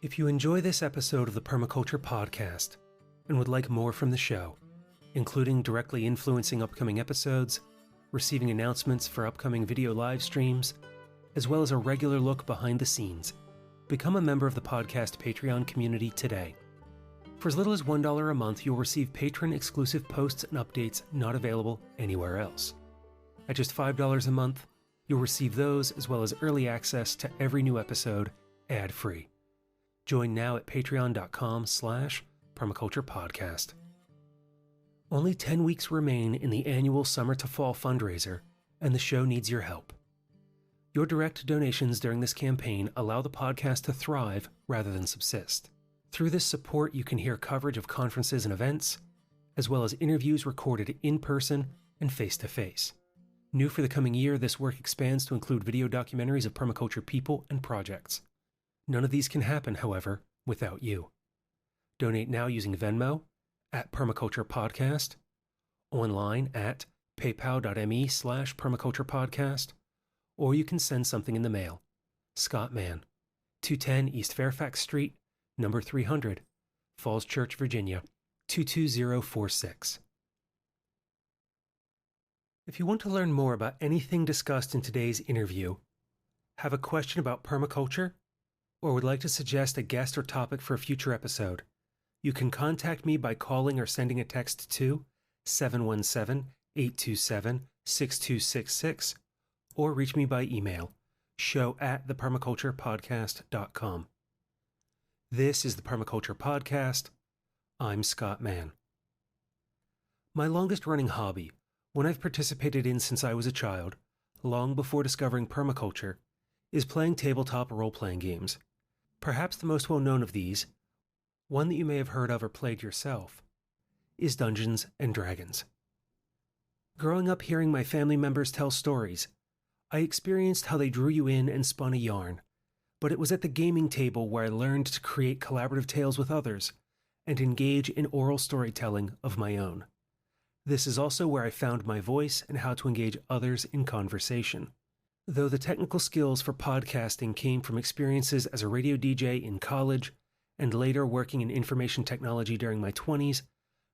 If you enjoy this episode of the Permaculture Podcast and would like more from the show, including directly influencing upcoming episodes, receiving announcements for upcoming video live streams, as well as a regular look behind the scenes, become a member of the podcast Patreon community today. For as little as $1 a month, you'll receive patron-exclusive posts and updates not available anywhere else. At just $5 a month, you'll receive those as well as early access to every new episode ad-free. Join now at patreon.com/permaculturepodcast. Only 10 weeks remain in the annual Summer to Fall fundraiser, and the show needs your help. Your direct donations during this campaign allow the podcast to thrive rather than subsist. Through this support, you can hear coverage of conferences and events, as well as interviews recorded in person and face-to-face. New for the coming year, this work expands to include video documentaries of permaculture people and projects. None of these can happen, however, without you. Donate now using Venmo at Permaculture Podcast, online at paypal.me/permaculturepodcast, or you can send something in the mail. Scott Mann, 210 East Fairfax Street, number 300, Falls Church, Virginia, 22046. If you want to learn more about anything discussed in today's interview, have a question about permaculture, or would like to suggest a guest or topic for a future episode, you can contact me by calling or sending a text to 717-827-6266, or reach me by email, show@thepermaculturepodcast.com. This is the Permaculture Podcast. I'm Scott Mann. My longest-running hobby, one I've participated in since I was a child, long before discovering permaculture, is playing tabletop role-playing games. Perhaps the most well-known of these, one that you may have heard of or played yourself, is Dungeons and Dragons. Growing up hearing my family members tell stories, I experienced how they drew you in and spun a yarn, but it was at the gaming table where I learned to create collaborative tales with others and engage in oral storytelling of my own. This is also where I found my voice and how to engage others in conversation. Though the technical skills for podcasting came from experiences as a radio DJ in college and later working in information technology during my 20s,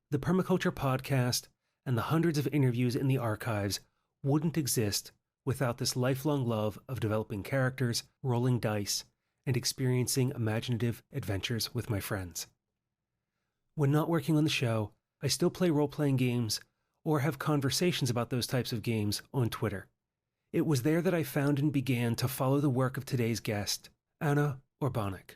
the Permaculture Podcast and the hundreds of interviews in the archives wouldn't exist without this lifelong love of developing characters, rolling dice, and experiencing imaginative adventures with my friends. When not working on the show, I still play role-playing games or have conversations about those types of games on Twitter. It was there that I found and began to follow the work of today's guest, Anna Urbanek.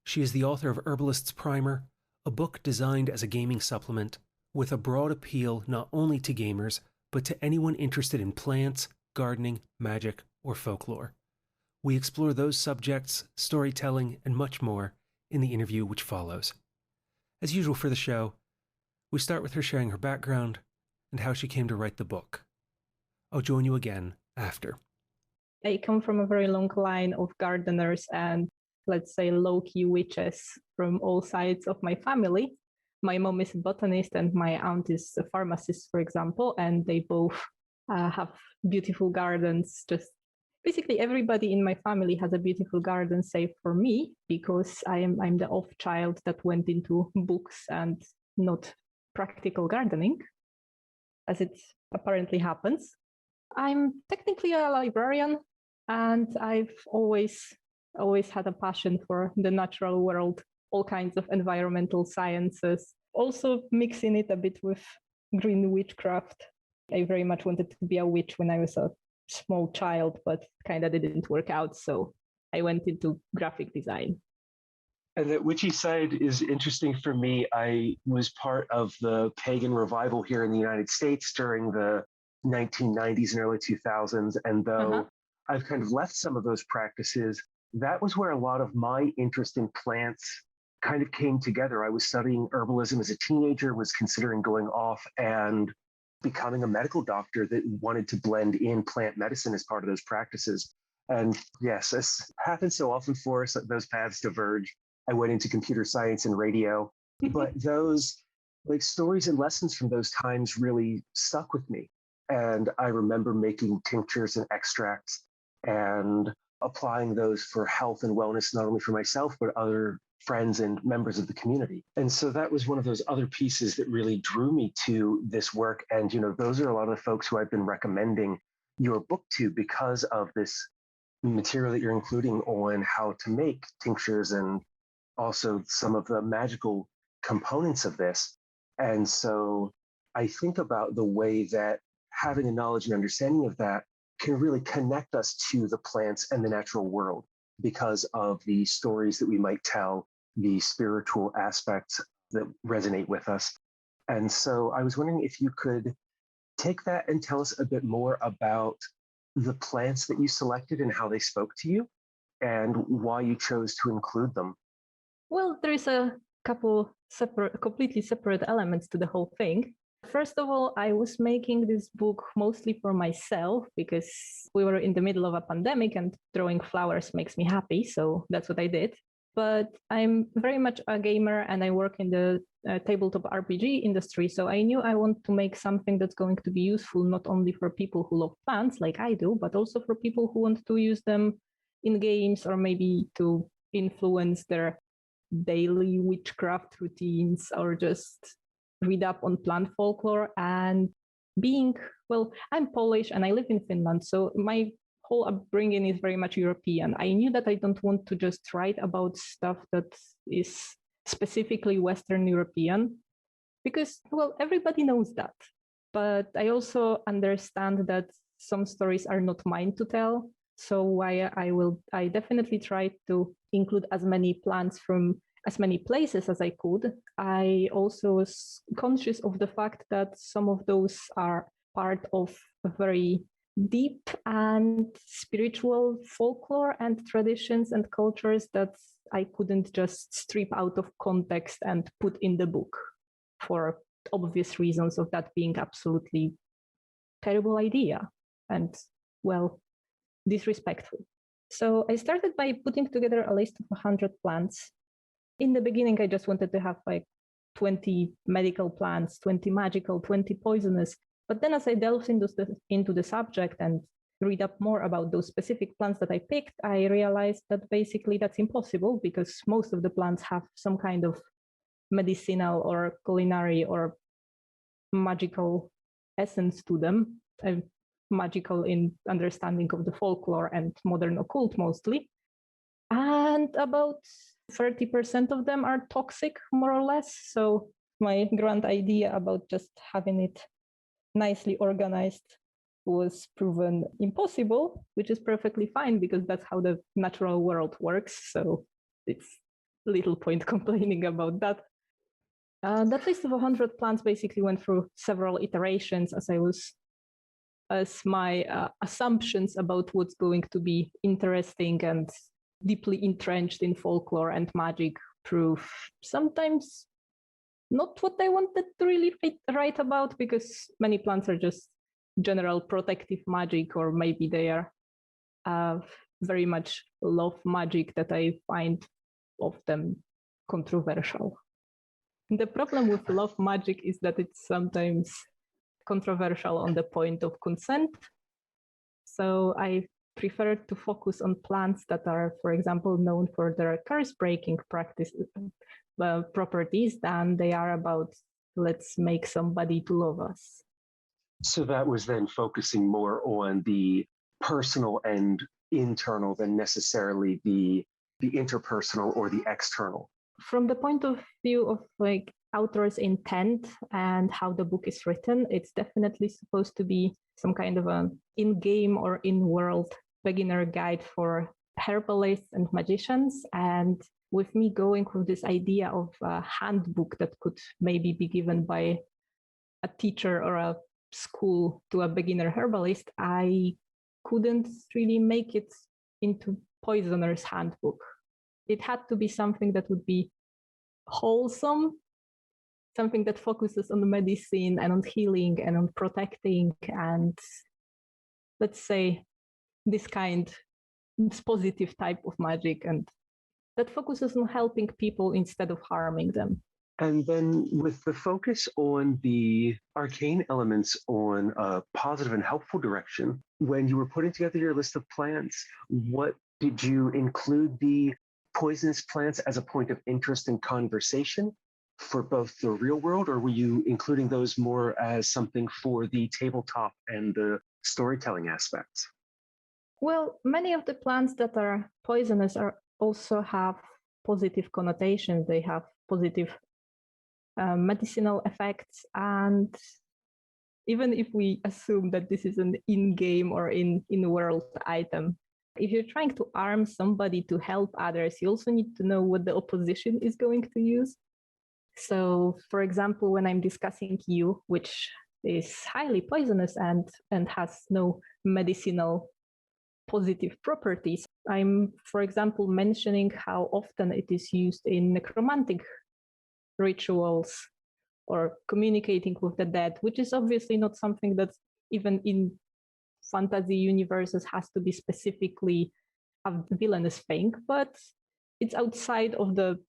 She is the author of Herbalist's Primer, a book designed as a gaming supplement with a broad appeal not only to gamers, but to anyone interested in plants, gardening, magic, or folklore. We explore those subjects, storytelling, and much more in the interview which follows. As usual for the show, we start with her sharing her background and how she came to write the book. I'll join you again after. I come from a very long line of gardeners and, let's say, low-key witches from all sides of my family. My mom is a botanist and my aunt is a pharmacist, for example, and they both have beautiful gardens. Just basically everybody in my family has a beautiful garden, save for me, because I'm the off child that went into books and not practical gardening, as it apparently happens. I'm technically a librarian, and I've always had a passion for the natural world, all kinds of environmental sciences, also mixing it a bit with green witchcraft. I very much wanted to be a witch when I was a small child, but kind of didn't work out, so I went into graphic design. And the witchy side is interesting for me. I was part of the pagan revival here in the United States during the 1990s and early 2000s. And though I've kind of left some of those practices, that was where a lot of my interest in plants kind of came together. I was studying herbalism as a teenager, was considering going off and becoming a medical doctor that wanted to blend in plant medicine as part of those practices. And yes, this happens so often for us that those paths diverge. I went into computer science and radio, but those like stories and lessons from those times really stuck with me. And I remember making tinctures and extracts and applying those for health and wellness, not only for myself, but other friends and members of the community. And so that was one of those other pieces that really drew me to this work. And, those are a lot of the folks who I've been recommending your book to because of this material that you're including on how to make tinctures and also some of the magical components of this. And so I think about the way that having a knowledge and understanding of that can really connect us to the plants and the natural world because of the stories that we might tell, the spiritual aspects that resonate with us. And so I was wondering if you could take that and tell us a bit more about the plants that you selected and how they spoke to you and why you chose to include them. Well, there is a couple completely separate elements to the whole thing. First of all, I was making this book mostly for myself because we were in the middle of a pandemic and drawing flowers makes me happy. So that's what I did. But I'm very much a gamer and I work in the tabletop RPG industry. So I knew I want to make something that's going to be useful not only for people who love plants like I do, but also for people who want to use them in games or maybe to influence their daily witchcraft routines or just read up on plant folklore. And I'm Polish and I live in Finland. So my whole upbringing is very much European. I knew that I don't want to just write about stuff that is specifically Western European because, everybody knows that. But I also understand that some stories are not mine to tell. So I definitely try to include as many plants from as many places as I could. I also was conscious of the fact that some of those are part of a very deep and spiritual folklore and traditions and cultures that I couldn't just strip out of context and put in the book for obvious reasons of that being absolutely terrible idea and, disrespectful. So I started by putting together a list of 100 plants. In the beginning, I just wanted to have 20 medical plants, 20 magical, 20 poisonous. But then as I delved into the subject and read up more about those specific plants that I picked, I realized that basically that's impossible because most of the plants have some kind of medicinal or culinary or magical essence to them, magical in understanding of the folklore and modern occult mostly. And about 30% of them are toxic, more or less. So my grand idea about just having it nicely organized was proven impossible, which is perfectly fine because that's how the natural world works. So it's little point complaining about that. That list of 100 plants basically went through several iterations as my assumptions about what's going to be interesting and deeply entrenched in folklore and magic prove sometimes not what I wanted to really write about because many plants are just general protective magic or maybe they are very much love magic that I find often controversial. The problem with love magic is that it's sometimes controversial on the point of consent. So I prefer to focus on plants that are, for example, known for their curse-breaking properties than they are about let's make somebody to love us. So that was then focusing more on the personal and internal than necessarily the interpersonal or the external. From the point of view of author's intent and how the book is written, it's definitely supposed to be some kind of an in-game or in-world beginner guide for herbalists and magicians. And with me going with this idea of a handbook that could maybe be given by a teacher or a school to a beginner herbalist, I couldn't really make it into poisoner's handbook. It had to be something that would be wholesome, something that focuses on medicine and on healing and on protecting and, let's say, this positive type of magic and that focuses on helping people instead of harming them. And then with the focus on the arcane elements on a positive and helpful direction, when you were putting together your list of plants, what Did you include the poisonous plants as a point of interest in conversation for both the real world, or were you including those more as something for the tabletop and the storytelling aspects? Well, many of the plants that are poisonous also have positive connotations. They have positive medicinal effects. And even if we assume that this is an in-game or in-world item, if you're trying to arm somebody to help others, you also need to know what the opposition is going to use. So, for example, when I'm discussing yew, which is highly poisonous and has no medicinal positive properties, I'm, for example, mentioning how often it is used in necromantic rituals or communicating with the dead, which is obviously not something that even in fantasy universes has to be specifically a villainous thing, but it's outside of the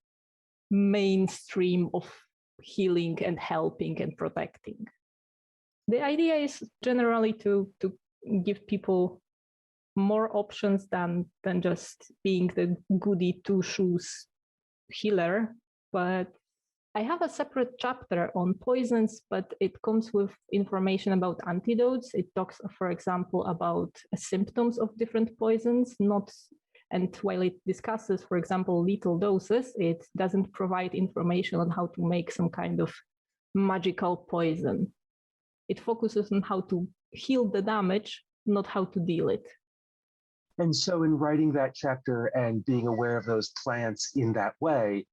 mainstream of healing and helping and protecting. The idea is generally to give people more options than just being the goody two-shoes healer. But I have a separate chapter on poisons, but it comes with information about antidotes. It talks, for example, about symptoms of different poisons, and while it discusses, for example, lethal doses, it doesn't provide information on how to make some kind of magical poison. It focuses on how to heal the damage, not how to deal it. And so in writing that chapter and being aware of those plants in that way,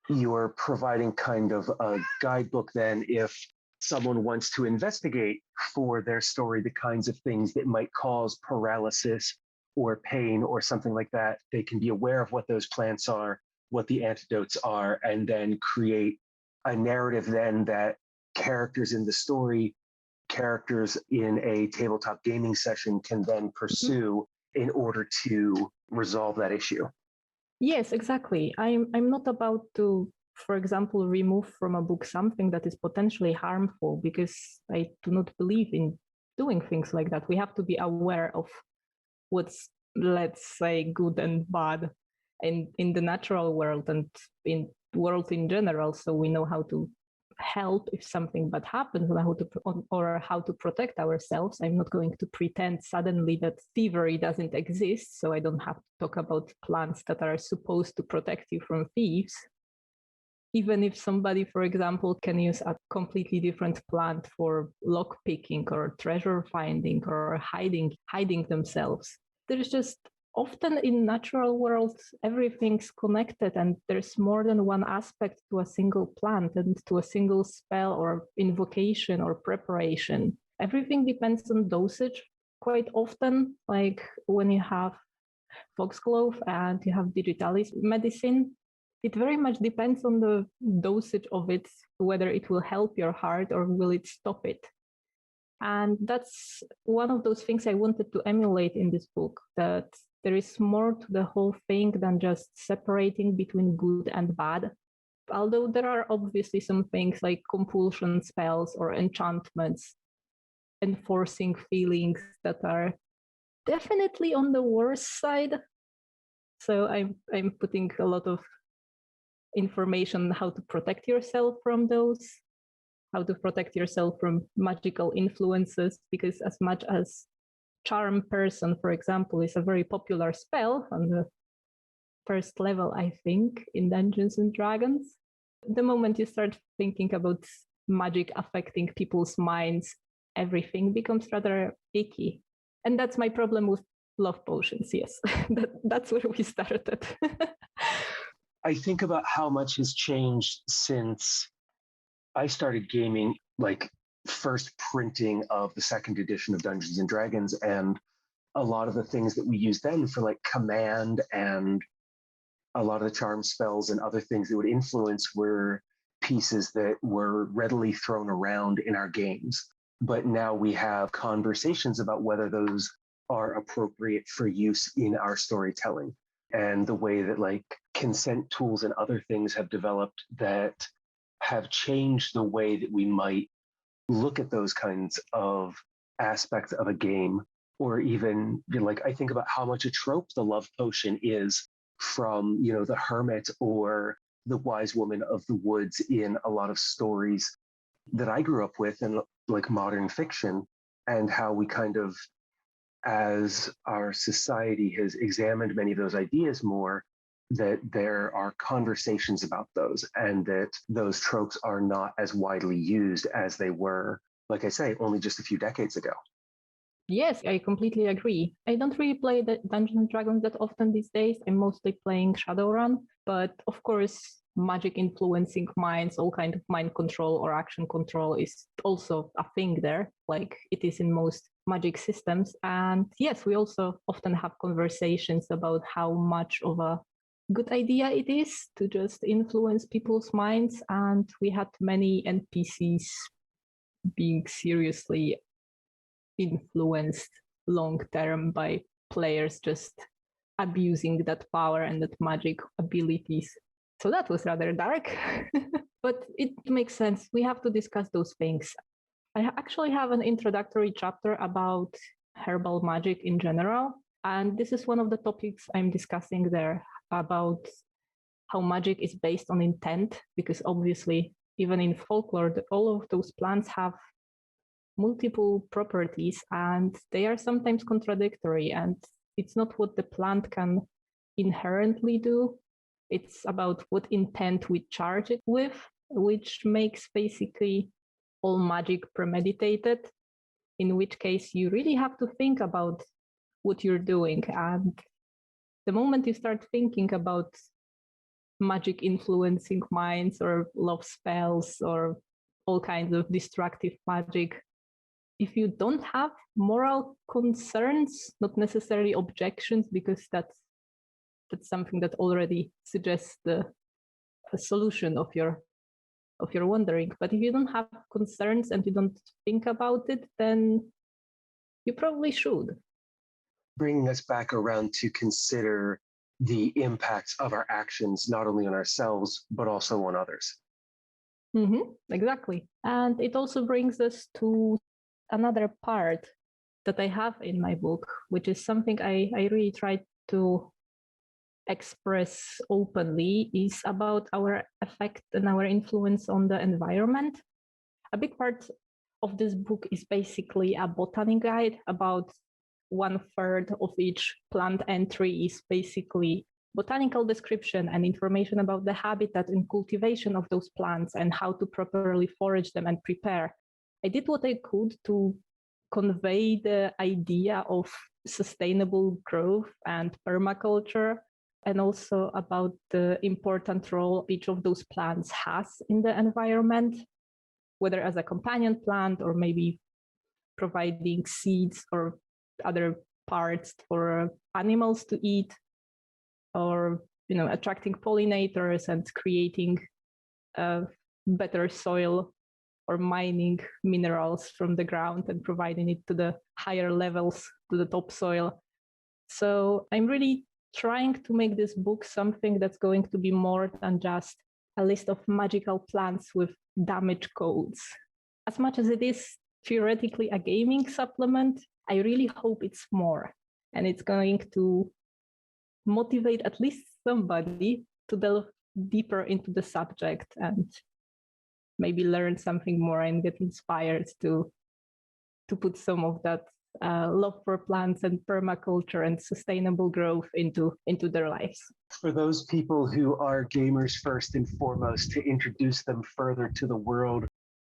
you're providing kind of a guidebook then if someone wants to investigate for their story the kinds of things that might cause paralysis or pain or something like that. They can be aware of what those plants are, what the antidotes are, and then create a narrative then that characters in the story, characters in a tabletop gaming session can then pursue in order to resolve that issue. Yes, exactly. I'm not about to, for example, remove from a book something that is potentially harmful, because I do not believe in doing things like that. We have to be aware of what's, let's say, good and bad in the natural world and in the world in general, so we know how to help if something bad happens, or how to protect ourselves. I'm not going to pretend suddenly that thievery doesn't exist, so I don't have to talk about plants that are supposed to protect you from thieves. Even if somebody, for example, can use a completely different plant for lock picking or treasure finding or hiding themselves. There's just often in natural worlds, everything's connected, and there's more than one aspect to a single plant and to a single spell or invocation or preparation. Everything depends on dosage quite often, like when you have foxglove and you have digitalis medicine. It very much depends on the dosage of it, whether it will help your heart or will it stop it. And that's one of those things I wanted to emulate in this book, that there is more to the whole thing than just separating between good and bad. Although there are obviously some things like compulsion spells or enchantments, enforcing feelings that are definitely on the worse side. So I'm putting a lot of information on how to protect yourself from those, how to protect yourself from magical influences, because as much as Charm Person, for example, is a very popular spell on the first level, I think, in Dungeons and Dragons, the moment you start thinking about magic affecting people's minds, everything becomes rather icky. And that's my problem with love potions, yes. That's where we started. I think about how much has changed since I started gaming, like first printing of the second edition of Dungeons and Dragons, and a lot of the things that we used then for like command and a lot of the charm spells and other things that would influence were pieces that were readily thrown around in our games. But now we have conversations about whether those are appropriate for use in our storytelling, and the way that like consent tools and other things have developed that have changed the way that we might look at those kinds of aspects of a game or even like I think about how much a trope the love potion is from, the hermit or the wise woman of the woods in a lot of stories that I grew up with in like modern fiction, and how we kind of, as our society has examined many of those ideas more, that there are conversations about those and that those tropes are not as widely used as they were, like I say, only just a few decades ago. Yes, I completely agree. I don't really play the Dungeons and Dragons that often these days. I'm mostly playing Shadowrun, but of course, magic influencing minds, all kind of mind control or action control is also a thing there, like it is in most magic systems. And yes, we also often have conversations about how much of a good idea it is to just influence people's minds. And we had many NPCs being seriously influenced long term by players just abusing that power and that magic abilities. So that was rather dark, but it makes sense. We have to discuss those things. I actually have an introductory chapter about herbal magic in general. And this is one of the topics I'm discussing there, about how magic is based on intent, because obviously, even in folklore, all of those plants have multiple properties and they are sometimes contradictory, and it's not what the plant can inherently do, it's about what intent we charge it with, which makes basically all magic premeditated, in which case you really have to think about what you're doing. And the moment you start thinking about magic influencing minds or love spells or all kinds of destructive magic, if you don't have moral concerns, not necessarily objections, because that's something that already suggests the solution of your wondering. But if you don't have concerns and you don't think about it, then you probably should. Bringing us back around to consider the impacts of our actions, not only on ourselves, but also on others. Exactly. And it also brings us to another part that I have in my book, which is something I really try to express openly, is about our effect and our influence on the environment. A big part of this book is basically a botany guide. About 1/3 of each plant entry is basically botanical description and information about the habitat and cultivation of those plants and how to properly forage them and prepare. I did what I could to convey the idea of sustainable growth and permaculture, and also about the important role each of those plants has in the environment, whether as a companion plant or maybe providing seeds or other parts for animals to eat, or attracting pollinators and creating better soil, or mining minerals from the ground and providing it to the higher levels, to the topsoil. So I'm really trying to make this book something that's going to be more than just a list of magical plants with damage codes. As much as it is theoretically a gaming supplement, I really hope it's more. And it's going to motivate at least somebody to delve deeper into the subject and maybe learn something more and get inspired to put some of that love for plants and permaculture and sustainable growth into their lives. For those people who are gamers first and foremost, to introduce them further to the world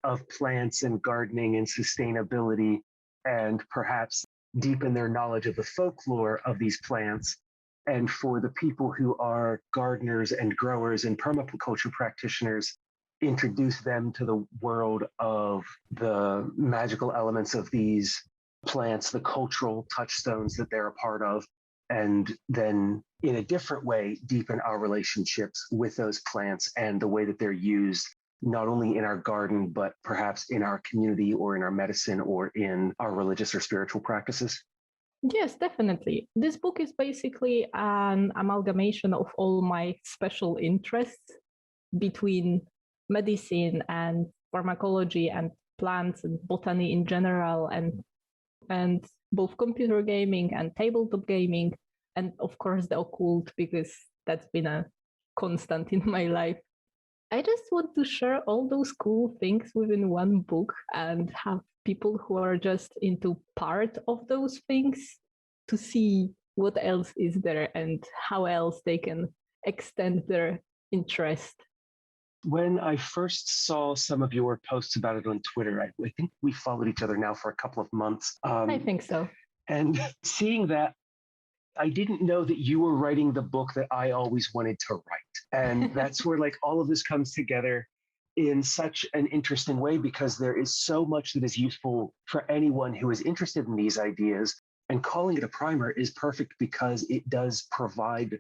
of plants and gardening and sustainability, and perhaps deepen their knowledge of the folklore of these plants. And for the people who are gardeners and growers and permaculture practitioners, introduce them to the world of the magical elements of these plants, the cultural touchstones that they're a part of, and then in a different way, deepen our relationships with those plants and the way that they're used, not only in our garden, but perhaps in our community or in our medicine or in our religious or spiritual practices. Yes, definitely. This book is basically an amalgamation of all my special interests between medicine and pharmacology and plants and botany in general, and both computer gaming and tabletop gaming, and of course the occult, because that's been a constant in my life. I just want to share all those cool things within one book and have people who are just into part of those things to see what else is there and how else they can extend their interest. When I first saw some of your posts about it on Twitter, I think we followed each other now for a couple of months. I think so. And seeing that, I didn't know that you were writing the book that I always wanted to write. And that's where like all of this comes together in such an interesting way, because there is so much that is useful for anyone who is interested in these ideas. And calling it a primer is perfect because it does provide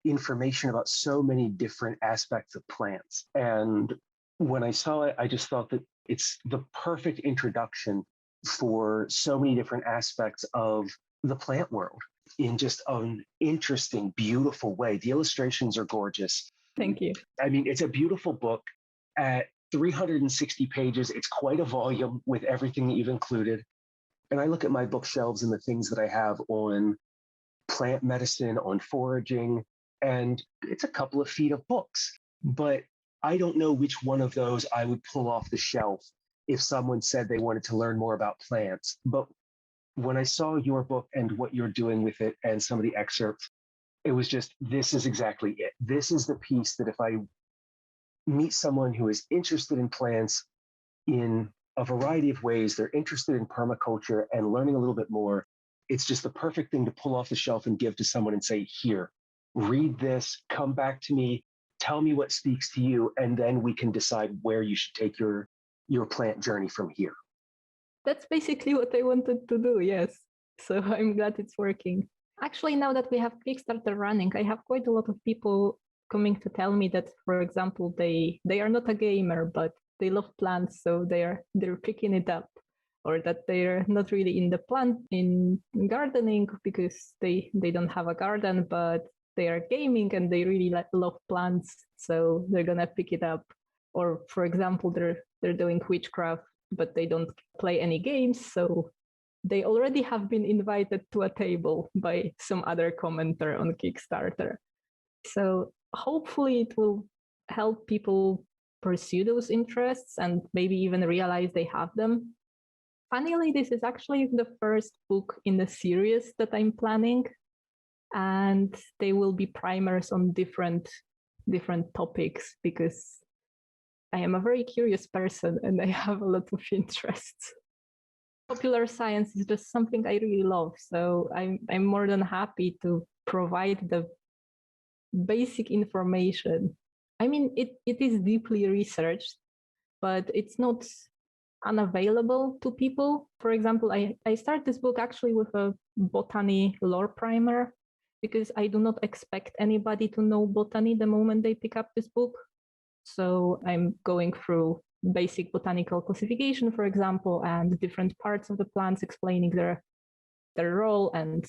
information about so many different aspects of plants. And when I saw it, I just thought that it's the perfect introduction for so many different aspects of the plant world in just an interesting, beautiful way. The illustrations are gorgeous. Thank you. I mean, it's a beautiful book at 360 pages. It's quite a volume with everything that you've included. And I look at my bookshelves and the things that I have on plant medicine, on foraging, and it's a couple of feet of books. But I don't know which one of those I would pull off the shelf if someone said they wanted to learn more about plants. But when I saw your book and what you're doing with it and some of the excerpts, it was just, this is exactly it. This is the piece that if I meet someone who is interested in plants in a variety of ways, they're interested in permaculture and learning a little bit more, it's just the perfect thing to pull off the shelf and give to someone and say, here, read this, come back to me, tell me what speaks to you, and then we can decide where you should take your plant journey from here. That's basically what I wanted to do, yes. So I'm glad it's working. Actually, now that we have Kickstarter running, I have quite a lot of people coming to tell me that, for example, they are not a gamer, but they love plants, so they're picking it up, or that they're not really in gardening because they don't have a garden, but they are gaming and they really love plants, so they're gonna pick it up. Or, for example, they're doing witchcraft, but they don't play any games, so they already have been invited to a table by some other commenter on Kickstarter. So hopefully it will help people pursue those interests and maybe even realize they have them. Funnily, this is actually the first book in the series that I'm planning, and they will be primers on different topics because I am a very curious person and I have a lot of interests. Popular science is just something I really love, so I'm more than happy to provide the basic information. I mean, it is deeply researched, but it's not unavailable to people. For example, I start this book actually with a Botany lore primer because I do not expect anybody to know botany the moment they pick up this book. So I'm going through basic botanical classification, for example, and different parts of the plants, explaining their role and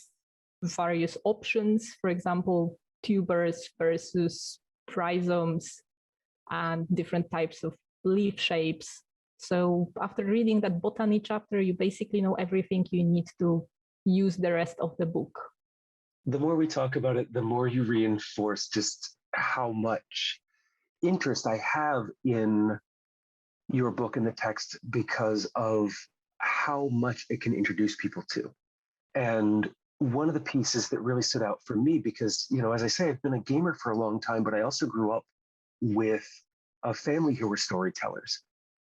various options, for example, tubers versus rhizomes and different types of leaf shapes. So after reading that Botany chapter, you basically know everything you need to use the rest of the book. The more we talk about it, the more you reinforce just how much interest I have in your book and the text because of how much it can introduce people to. And one of the pieces that really stood out for me, because, as I say, I've been a gamer for a long time, but I also grew up with a family who were storytellers.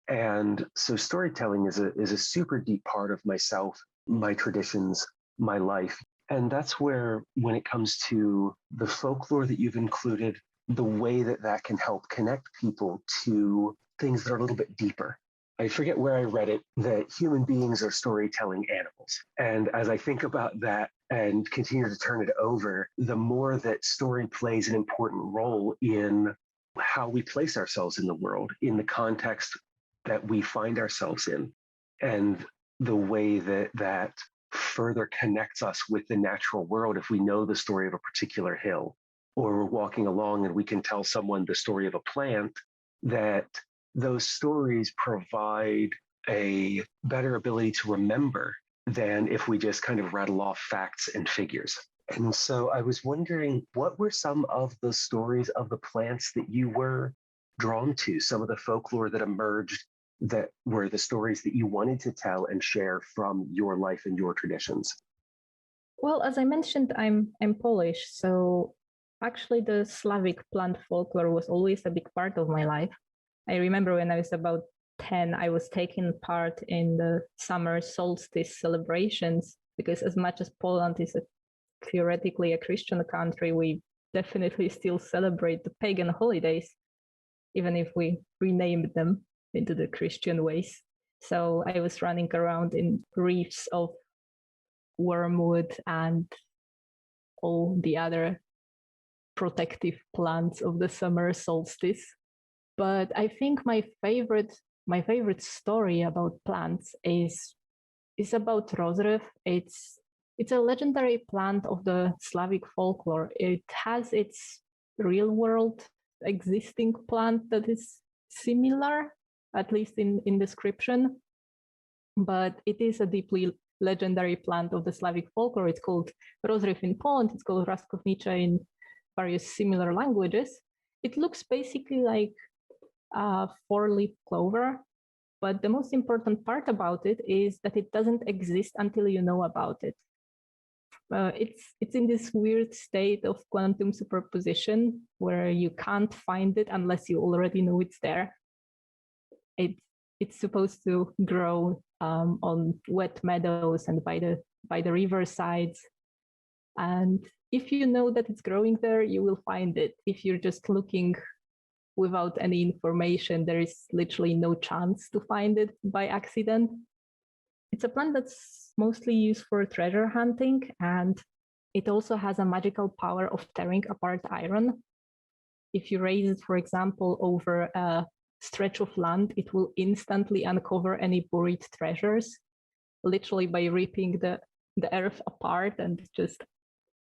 And so storytelling is a super deep part of myself, my traditions, my life. And that's where, when it comes to the folklore that you've included, the way that can help connect people to things that are a little bit deeper. I forget where I read it, that human beings are storytelling animals. And as I think about that and continue to turn it over, the more that story plays an important role in how we place ourselves in the world, in the context that we find ourselves in, and the way that further connects us with the natural world. If we know the story of a particular hill, or we're walking along and we can tell someone the story of a plant, that those stories provide a better ability to remember than if we just kind of rattle off facts and figures. And so I was wondering, what were some of the stories of the plants that you were drawn to, some of the folklore that emerged that were the stories that you wanted to tell and share from your life and your traditions? Well, as I mentioned, I'm Polish, so actually the Slavic plant folklore was always a big part of my life. I remember when I was about 10, I was taking part in the summer solstice celebrations, because as much as Poland is theoretically a Christian country, we definitely still celebrate the pagan holidays, even if we renamed them into the Christian ways. So I was running around in wreaths of wormwood and all the other protective plants of the summer solstice. But I think my favorite story about plants is about rozryev. It's a legendary plant of the Slavic folklore. It has its real world existing plant that is similar, at least in description, but it is a deeply legendary plant of the Slavic folklore. It's called rozryev in Poland, it's called raskownicza in various similar languages. It looks basically like a four-leaf clover, but the most important part about it is that it doesn't exist until you know about it. It's in this weird state of quantum superposition where you can't find it unless you already know it's there. It's supposed to grow on wet meadows and by the river sides. And if you know that it's growing there, you will find it. If you're just looking without any information, there is literally no chance to find it by accident. It's a plant that's mostly used for treasure hunting, and it also has a magical power of tearing apart iron. If you raise it, for example, over a stretch of land, it will instantly uncover any buried treasures, literally by ripping the earth apart and just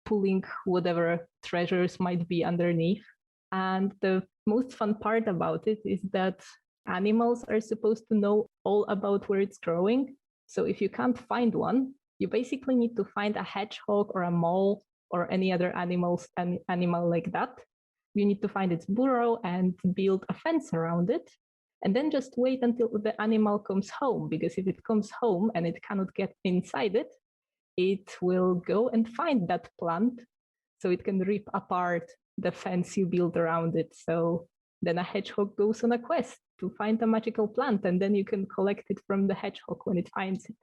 pulling whatever treasures might be underneath. And the most fun part about it is that animals are supposed to know all about where it's growing. So if you can't find one, you basically need to find a hedgehog or a mole or any other animal like that. You need to find its burrow and build a fence around it, and then just wait until the animal comes home, because if it comes home and it cannot get inside it, it will go and find that plant so it can rip apart the fence you build around it. So then a hedgehog goes on a quest to find a magical plant, and then you can collect it from the hedgehog when it finds it,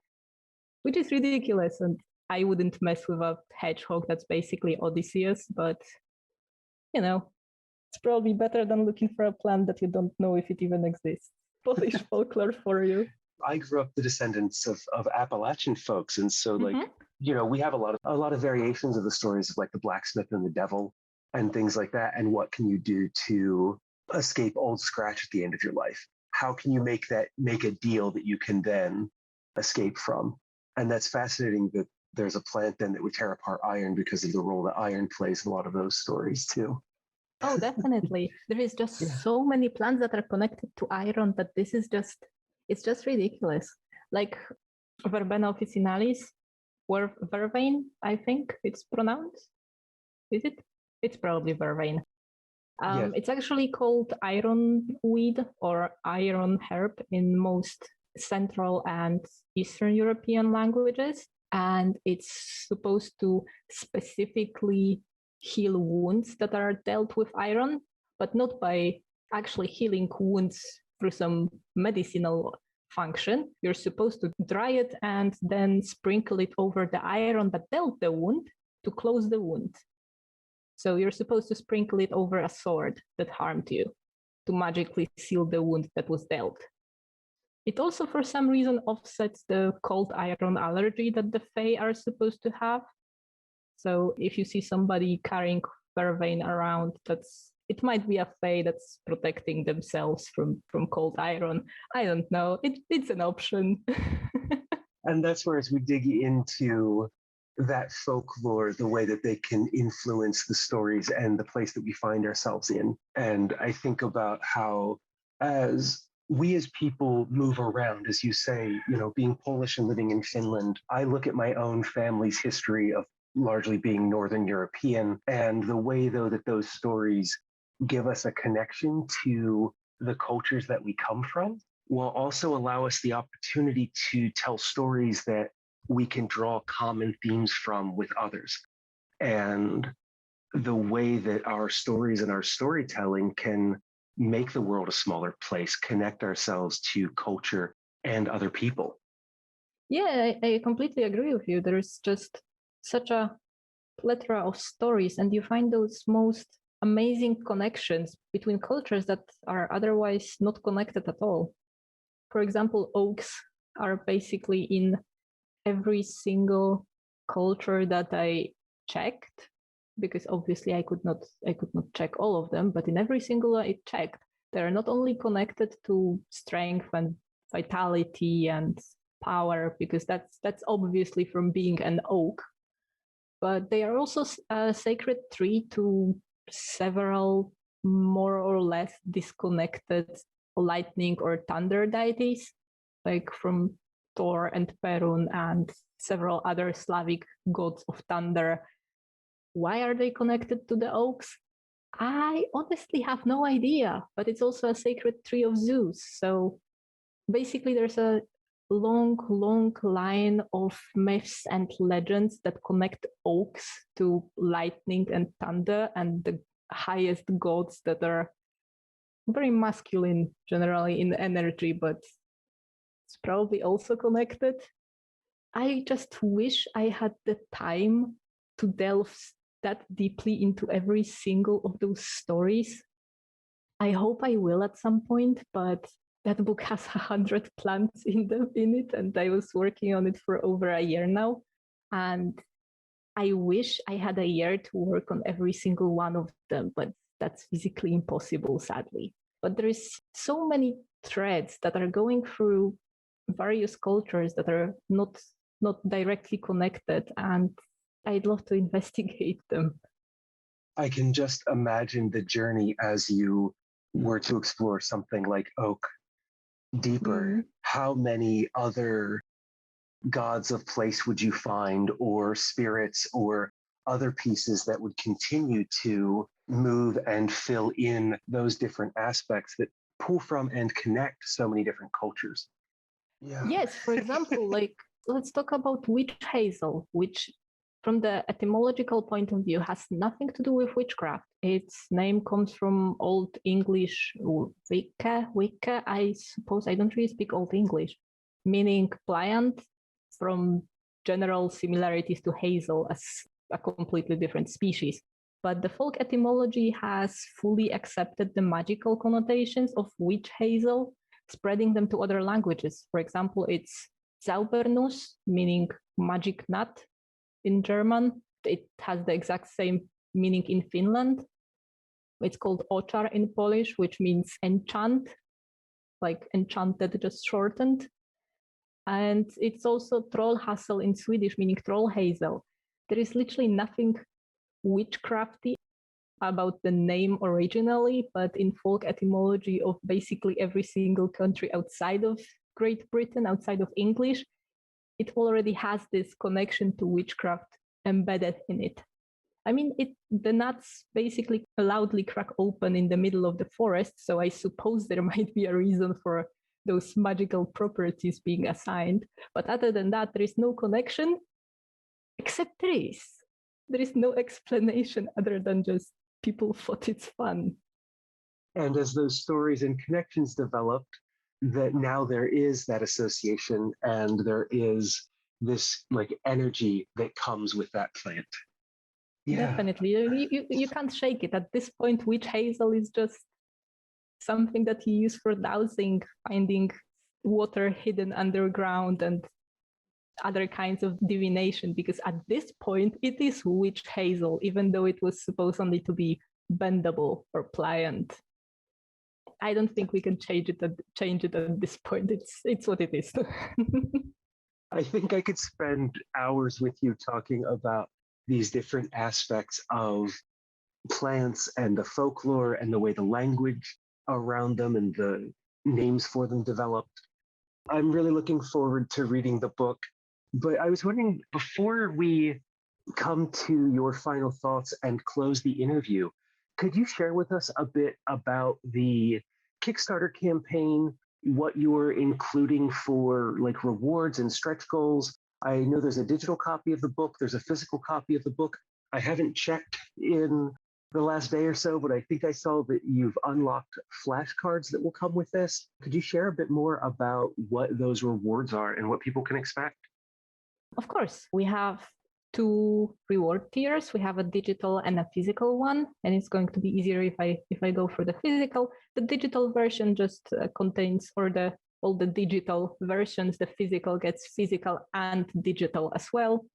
which is ridiculous. And I wouldn't mess with a hedgehog. That's basically Odysseus, but you know, it's probably better than looking for a plant that you don't know if it even exists. Polish folklore for you. I grew up the descendants of Appalachian folks, and so we have a lot of variations of the stories of like the blacksmith and the devil and things like that. And what can you do to escape Old Scratch at the end of your life? How can you make a deal that you can then escape from? And that's fascinating that there's a plant then that would tear apart iron because of the role that iron plays in a lot of those stories too. Oh, definitely. There is just so many plants that are connected to iron that it's just ridiculous. Like Verbena officinalis, vervain, I think it's pronounced. Is it? It's probably vervain. Yes. It's actually called iron weed or iron herb in most Central and Eastern European languages. And it's supposed to specifically heal wounds that are dealt with iron, but not by actually healing wounds through some medicinal function. You're supposed to dry it and then sprinkle it over the iron that dealt the wound to close the wound. So you're supposed to sprinkle it over a sword that harmed you to magically seal the wound that was dealt. It also, for some reason, offsets the cold iron allergy that the Fae are supposed to have. So if you see somebody carrying vervain around, it might be a Fae that's protecting themselves from cold iron. I don't know. It's an option. And that's where, as we dig into that folklore, the way that they can influence the stories and the place that we find ourselves in. And I think about how, as we as people move around, as you say, being Polish and living in Finland. I look at my own family's history of largely being Northern European, and the way, though, that those stories give us a connection to the cultures that we come from, will also allow us the opportunity to tell stories that we can draw common themes from with others. And the way that our stories and our storytelling can make the world a smaller place, connect ourselves to culture and other people. Yeah, I completely agree with you. There's just such a plethora of stories, and you find those most amazing connections between cultures that are otherwise not connected at all. For example, oaks are basically in every single culture that I checked, because obviously I could not check all of them, but in every single I checked, they're not only connected to strength and vitality and power, because that's obviously from being an oak, but they are also a sacred tree to several more or less disconnected lightning or thunder deities, like from Thor and Perun and several other Slavic gods of thunder. Why are they connected to the oaks? I honestly have no idea, but it's also a sacred tree of Zeus. So basically, there's a long line of myths and legends that connect oaks to lightning and thunder and the highest gods that are very masculine generally in energy, but it's probably also connected. I just wish I had the time to delve that deeply into every single of those stories. I hope I will at some point, but that book has 100 plants in it, and I was working on it for over a year now. And I wish I had a year to work on every single one of them, but that's physically impossible, sadly. But there is so many threads that are going through various cultures that are not directly connected, and I'd love to investigate them. I can just imagine the journey as you were to explore something like oak deeper. How many other gods of place would you find, or spirits, or other pieces that would continue to move and fill in those different aspects that pull from and connect so many different cultures? Yeah. Yes, for example, like let's talk about witch hazel, which from the etymological point of view has nothing to do with witchcraft. Its name comes from Old English wicca, I suppose. I don't really speak Old English, meaning pliant, from general similarities to hazel as a completely different species. But the folk etymology has fully accepted the magical connotations of witch hazel, spreading them to other languages. For example, it's Zaubernuss, meaning magic nut in German. It has the exact same meaning in Finland. It's called oczar in Polish, which means enchant, like enchanted, just shortened. And it's also trollhassel in Swedish, meaning troll hazel. There is literally nothing witchcrafty about the name originally, but in folk etymology of basically every single country outside of Great Britain, outside of English, it already has this connection to witchcraft embedded in it. I mean, the nuts basically loudly crack open in the middle of the forest, so I suppose there might be a reason for those magical properties being assigned. But other than that, there is no connection, except there is. There is no explanation other than just people thought it's fun. And as those stories and connections developed, that now there is that association and there is this like energy that comes with that plant. Yeah. Definitely. You can't shake it. At this point, witch hazel is just something that you use for dowsing, finding water hidden underground and other kinds of divination, because at this point it is witch hazel, even though it was supposed only to be bendable or pliant. I don't think we can change it at this point. It's what it is. I think I could spend hours with you talking about these different aspects of plants and the folklore and the way the language around them and the names for them developed. I'm really looking forward to reading the book. But I was wondering, before we come to your final thoughts and close the interview, could you share with us a bit about the Kickstarter campaign, what you're including for like rewards and stretch goals? I know there's a digital copy of the book, there's a physical copy of the book. I haven't checked in the last day or so, but I think I saw that you've unlocked flashcards that will come with this. Could you share a bit more about what those rewards are and what people can expect? Of course, we have two reward tiers. We have a digital and a physical one, and it's going to be easier if I go for the physical. The digital version just contains all the digital versions. The physical gets physical and digital as well,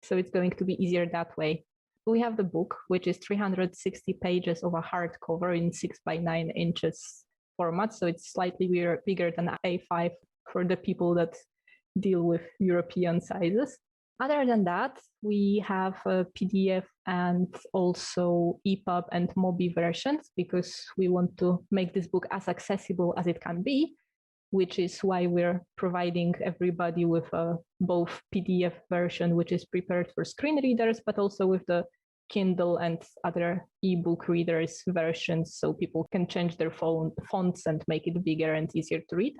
so it's going to be easier that way. We have the book, which is 360 pages of a hardcover in 6 by 9 inches format, so it's slightly bigger than A5 for the people that deal with European sizes. Other than that, we have a PDF and also EPUB and MOBI versions because we want to make this book as accessible as it can be, which is why we're providing everybody with both PDF version, which is prepared for screen readers, but also with the Kindle and other ebook readers versions so people can change their fonts and make it bigger and easier to read.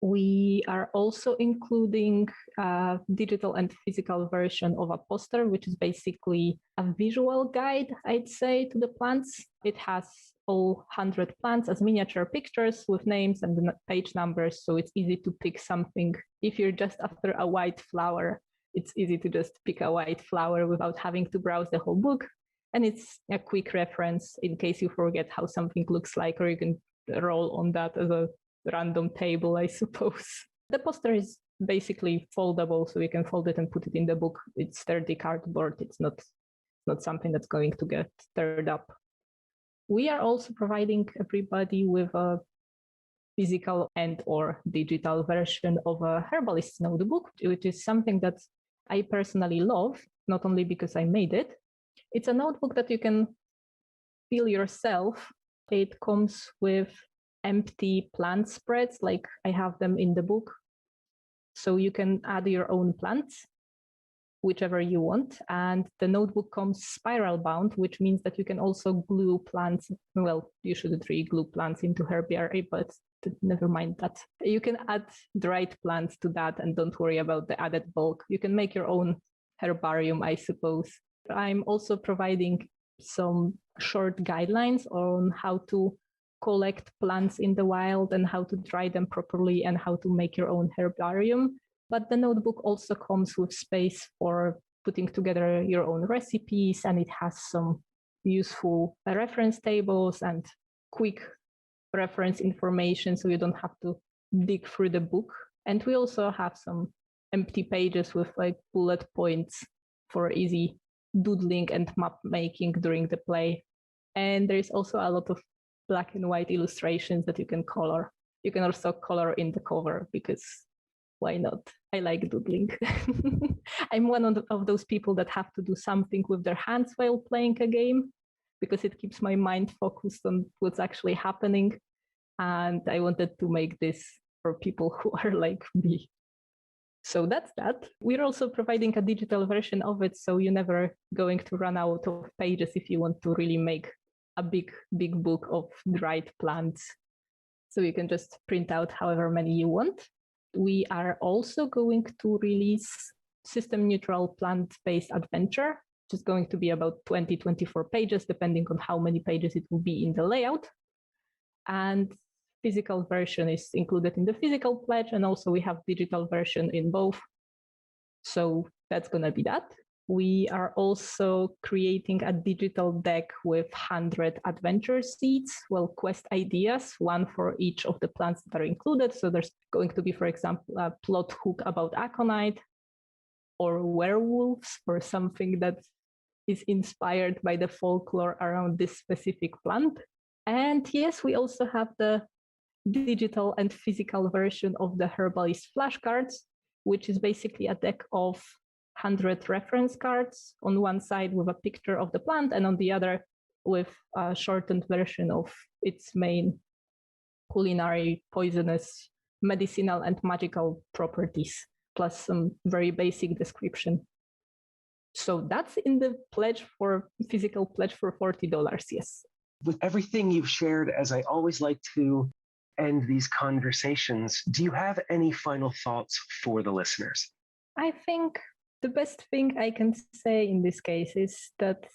We are also including a digital and physical version of a poster, which is basically a visual guide, I'd say, to the plants. It has all 100 plants as miniature pictures with names and page numbers, so it's easy to pick something. If you're just after a white flower, it's easy to just pick a white flower without having to browse the whole book. And it's a quick reference in case you forget how something looks like, or you can roll on that as a random table, I suppose. The poster is basically foldable, so you can fold it and put it in the book. It's sturdy cardboard. It's not something that's going to get teared up. We are also providing everybody with a physical and or digital version of a Herbalist notebook, which is something that I personally love, not only because I made it. It's a notebook that you can fill yourself. It comes with empty plant spreads, like I have them in the book. So you can add your own plants, whichever you want. And the notebook comes spiral bound, which means that you can also glue plants. Well, you shouldn't really glue plants into herbiary, but never mind that. You can add dried plants to that and don't worry about the added bulk. You can make your own herbarium, I suppose. I'm also providing some short guidelines on how to collect plants in the wild and how to dry them properly and how to make your own herbarium. But the notebook also comes with space for putting together your own recipes, and it has some useful reference tables and quick reference information so you don't have to dig through the book. And we also have some empty pages with like bullet points for easy doodling and map making during the play. And there is also a lot of black and white illustrations that you can color. You can also color in the cover because why not? I like doodling. I'm one of those people that have to do something with their hands while playing a game because it keeps my mind focused on what's actually happening. And I wanted to make this for people who are like me. So that's that. We're also providing a digital version of it, so you're never going to run out of pages if you want to really make a big book of dried plants. So you can just print out however many you want. We are also going to release system neutral plant-based adventure, which is going to be about 24 pages, depending on how many pages it will be in the layout. And physical version is included in the physical pledge, and also we have digital version in both. So that's going to be that. We are also creating a digital deck with 100 adventure seeds, well, quest ideas, one for each of the plants that are included. So there's going to be, for example, a plot hook about aconite or werewolves or something that is inspired by the folklore around this specific plant. And yes, we also have the digital and physical version of the Herbalist flashcards, which is basically a deck of 100 reference cards on one side with a picture of the plant and on the other with a shortened version of its main culinary, poisonous, medicinal, and magical properties, plus some very basic description. So that's in the physical pledge for $40, yes. With everything you've shared, as I always like to end these conversations, do you have any final thoughts for the listeners? I think the best thing I can say in this case is that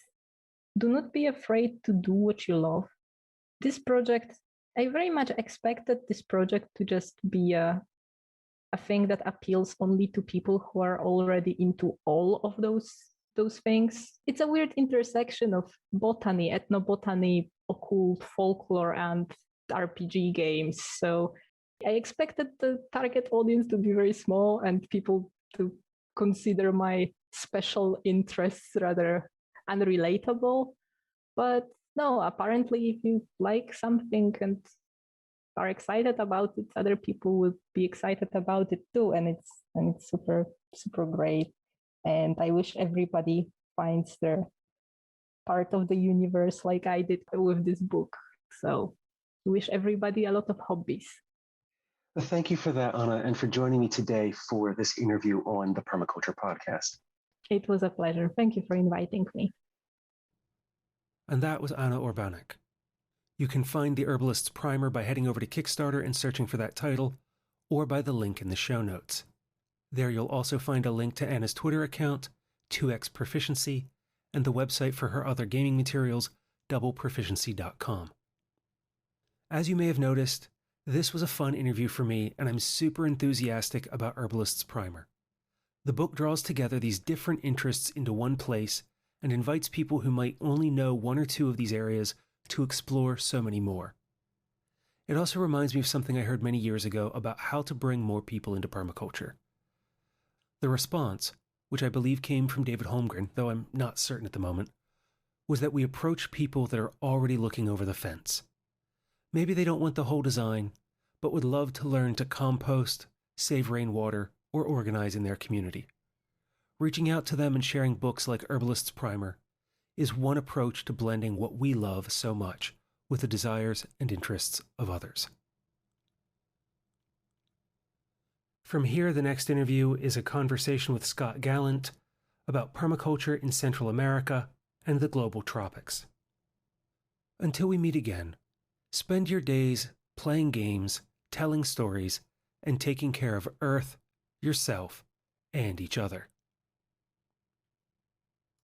do not be afraid to do what you love. This project, I very much expected this project to just be a thing that appeals only to people who are already into all of those things. It's a weird intersection of botany, ethnobotany, occult, folklore, and RPG games. So I expected the target audience to be very small and people to consider my special interests rather unrelatable. But no, apparently if you like something and are excited about it, other people will be excited about it too. And it's super, super great. And I wish everybody finds their part of the universe like I did with this book. So I wish everybody a lot of hobbies. Well, thank you for that, Anna, and for joining me today for this interview on the Permaculture Podcast. It was a pleasure. Thank you for inviting me. And that was Anna Urbanek. You can find the Herbalist's Primer by heading over to Kickstarter and searching for that title, or by the link in the show notes. There you'll also find a link to Anna's Twitter account, 2x Proficiency, and the website for her other gaming materials, doubleproficiency.com. As you may have noticed, this was a fun interview for me, and I'm super enthusiastic about Herbalist's Primer. The book draws together these different interests into one place and invites people who might only know one or two of these areas to explore so many more. It also reminds me of something I heard many years ago about how to bring more people into permaculture. The response, which I believe came from David Holmgren, though I'm not certain at the moment, was that we approach people that are already looking over the fence. Maybe they don't want the whole design, but would love to learn to compost, save rainwater, or organize in their community. Reaching out to them and sharing books like Herbalist's Primer is one approach to blending what we love so much with the desires and interests of others. From here, the next interview is a conversation with Scott Gallant about permaculture in Central America and the global tropics. Until we meet again, spend your days playing games, telling stories, and taking care of Earth, yourself, and each other.